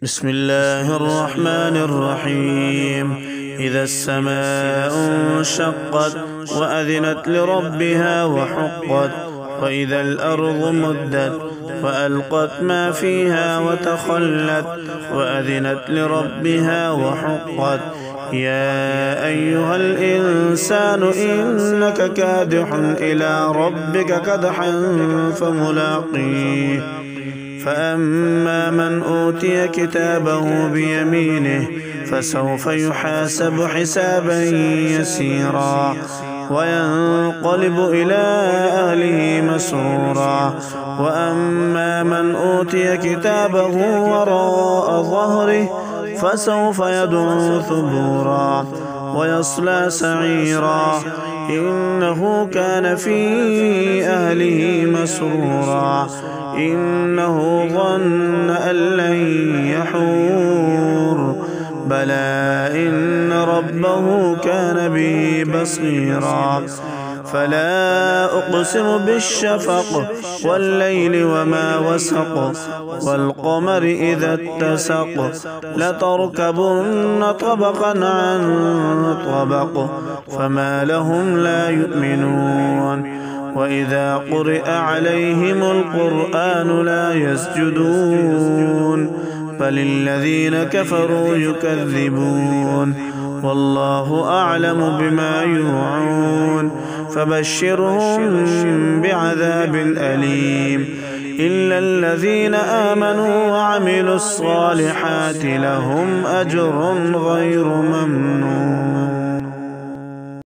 بسم الله الرحمن الرحيم. إذا السماء انشقت وأذنت لربها وحقت، وإذا الأرض مدت وألقت ما فيها وتخلت وأذنت لربها وحقت. يا أيها الإنسان إنك كادح إلى ربك كدحا فملاقيه. فأما من أوتي كتابه بيمينه فسوف يحاسب حسابا يسيرا وينقلب إلى أهله مسرورا. وأما من أوتي كتابه وراء ظهره فسوف يدعو ثبورا ويصلى سعيرا إنه كان في أهله مسرورا إنه ظن أن لن يحور بلى إن ربه كان به بصيرا. فلا أقسم بالشفق والليل وما وسق والقمر إذا اتسق لتركبن طبقا عن طبق فما لهم لا يؤمنون. وإذا قرئ عليهم القرآن لا يسجدون بل الذين كفروا يكذبون والله أعلم بما يوعون. فبشرهم بعذاب أليم إلا الذين آمنوا وعملوا الصالحات لهم أجر غير ممنون.